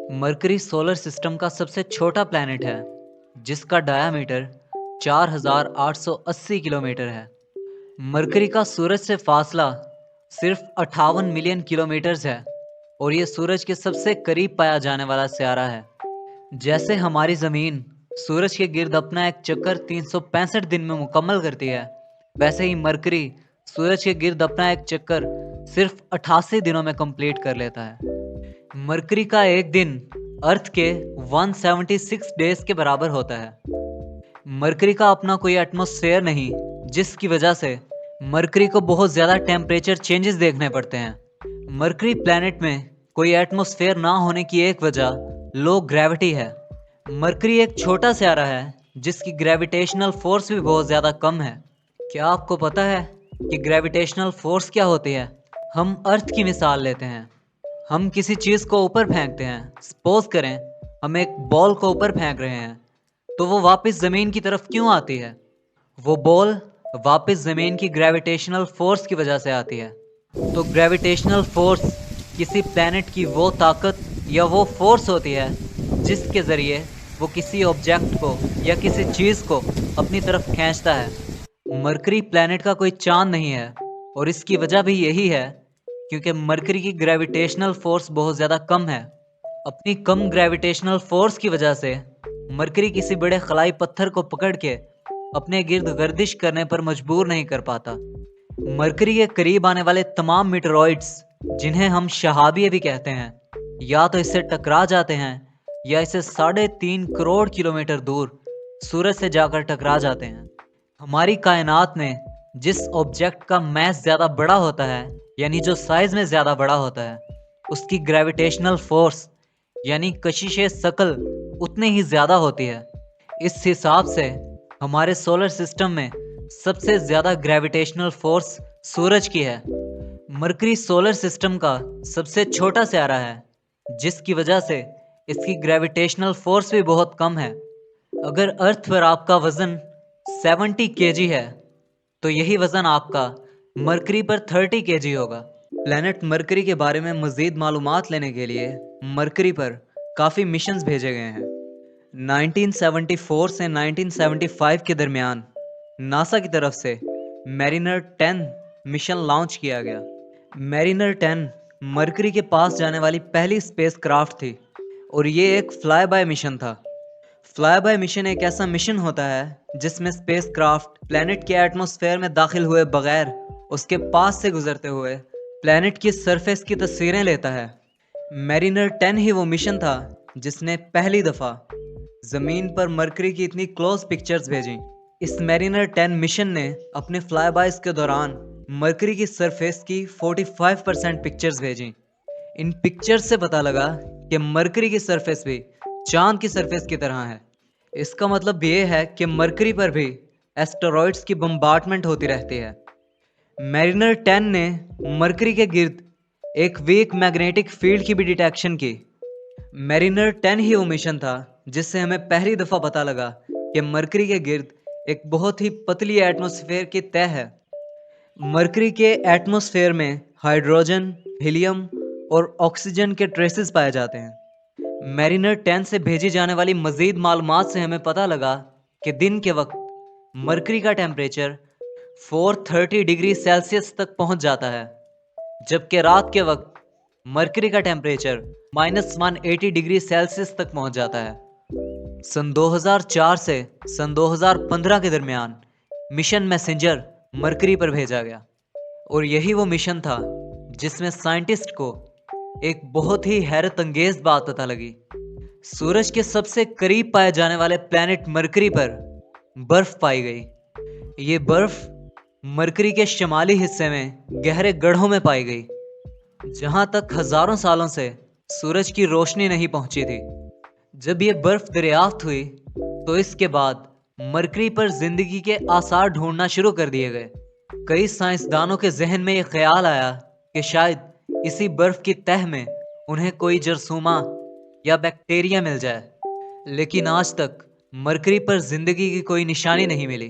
Mercury solar system का सबसे छोटा प्लैनेट है जिसका डायामीटर 4880 किलोमीटर है। मरकरी का सूरज से फासला सिर्फ 58 मिलियन किलोमीटर्स है और ये सूरज के सबसे करीब पाया जाने वाला सियारा है। जैसे हमारी ज़मीन सूरज के गिर्द अपना एक चक्कर 365 दिन में मुकम्मल करती है, वैसे ही मरकरी सूरज के गिर्द अपना एक चक्कर सिर्फ 88 दिनों में कंप्लीट कर लेता है। मरकरी का एक दिन अर्थ के 176 डेज के बराबर होता है। मरकरी का अपना कोई एटमॉस्फेयर नहीं, जिसकी वजह से मरकरी को बहुत ज़्यादा टेम्परेचर चेंजेस देखने पड़ते हैं। मरकरी प्लैनेट में कोई एटमॉस्फेयर ना होने की एक वजह लो ग्रेविटी है। मरकरी एक छोटा सियारा है जिसकी ग्रेविटेशनल फोर्स भी बहुत ज़्यादा कम है। क्या आपको पता है कि ग्रेविटेशनल फोर्स क्या होती है? हम अर्थ की मिसाल लेते हैं। हम किसी चीज़ को ऊपर फेंकते हैं। सपोज करें हम एक बॉल को ऊपर फेंक रहे हैं, तो वो वापस ज़मीन की तरफ क्यों आती है? वो बॉल वापस ज़मीन की ग्रेविटेशनल फोर्स की वजह से आती है। तो ग्रेविटेशनल फोर्स किसी प्लैनेट की वो ताकत या वो फोर्स होती है जिसके ज़रिए वो किसी ऑब्जेक्ट को या किसी चीज़ को अपनी तरफ खींचता है। मरकरी प्लैनेट का कोई चांद नहीं है और इसकी वजह भी यही है क्योंकि मरकरी की ग्रेविटेशनल फोर्स बहुत ज़्यादा कम है। अपनी कम ग्रेविटेशनल फोर्स की वजह से मरकरी किसी बड़े खलाई पत्थर को पकड़ के अपने गिर्द गर्दिश करने पर मजबूर नहीं कर पाता। मरकरी के करीब आने वाले तमाम मीटरॉइड्स, जिन्हें हम शहाबिये भी कहते हैं, या तो इससे टकरा जाते हैं या इसे 3.5 करोड़ किलोमीटर दूर सूरज से जाकर टकरा जाते हैं। हमारी कायनात में जिस ऑब्जेक्ट का मैस ज़्यादा बड़ा होता है, यानी जो साइज में ज़्यादा बड़ा होता है, उसकी ग्रेविटेशनल फोर्स यानी कशिश शकल उतनी ही ज़्यादा होती है। इस हिसाब से हमारे सोलर सिस्टम में सबसे ज़्यादा ग्रेविटेशनल फोर्स सूरज की है। मरकरी सोलर सिस्टम का सबसे छोटा सियारा है, जिसकी वजह से इसकी ग्रेविटेशनल फोर्स भी बहुत कम है। अगर अर्थ पर आपका वज़न 70 केजी है, तो यही वज़न आपका मरकरी पर 30 केजी होगा। प्लैनेट मरकरी के बारे में मज़ीद मालूमात लेने के लिए मरकरी पर काफ़ी मिशंस भेजे गए हैं। 1974 से 1975 के दरमियान नासा की तरफ से मैरिनर 10 मिशन लॉन्च किया गया। मैरिनर 10 मरकरी के पास जाने वाली पहली स्पेस क्राफ्ट थी और ये एक फ्लाई बाय मिशन था। फ्लाई बाय मिशन एक ऐसा मिशन होता है जिसमें स्पेस क्राफ्ट प्लैनेट के एटमॉस्फेयर में दाखिल हुए बगैर उसके पास से गुजरते हुए प्लैनेट की सरफेस की तस्वीरें लेता है। मैरिनर 10 ही वो मिशन था जिसने पहली दफ़ा ज़मीन पर मरकरी की इतनी क्लोज पिक्चर्स भेजी। इस मैरिनर 10 मिशन ने अपने फ्लाई बाइज के दौरान मरकरी की सरफेस की 45% पिक्चर्स भेजी। इन पिक्चर्स से पता लगा कि मरकरी की सरफेस भी चांद की सरफेस की तरह है। इसका मतलब ये है कि मरकरी पर भी एस्टेरॉइड्स की बम्बार्टमेंट होती रहती है। मैरिनर 10 ने मरकरी के गिर्द एक वीक मैग्नेटिक फील्ड की भी डिटेक्शन की। मैरिनर 10 ही वो मिशन था जिससे हमें पहली दफ़ा पता लगा कि मरकरी के गिर्द एक बहुत ही पतली एटमॉस्फेयर की तह है। मरकरी के एटमॉस्फेयर में हाइड्रोजन, हीलियम और ऑक्सीजन के ट्रेसेस पाए जाते हैं। मैरिनर 10 से भेजी जाने वाली मज़ीद मालूमात से हमें पता लगा कि दिन के वक्त मरकरी का टेम्परेचर 430 डिग्री सेल्सियस तक पहुंच जाता है, जबकि रात के वक्त मरकरी का टेम्परेचर -180 डिग्री सेल्सियस तक पहुंच जाता है। सन 2004 से सन 2015 के दरमियान मिशन मैसेंजर मरकरी पर भेजा गया और यही वो मिशन था जिसमें साइंटिस्ट को एक बहुत ही हैरत अंगेज बात पता लगी। सूरज के सबसे करीब पाए जाने वाले प्लैनेट मरकरी पर बर्फ पाई गई। ये बर्फ मरकरी के शुमाली हिस्से में गहरे गड्ढों में पाई गई, जहां तक हजारों सालों से सूरज की रोशनी नहीं पहुंची थी। जब ये बर्फ दरियाफ्त हुई तो इसके बाद मरकरी पर जिंदगी के आसार ढूंढना शुरू कर दिए गए। कई साइंसदानों के जहन में ये ख्याल आया कि शायद इसी बर्फ की तह में उन्हें कोई जरसूमा या बैक्टीरिया मिल जाए, लेकिन आज तक मरकरी पर जिंदगी की कोई निशानी नहीं मिली।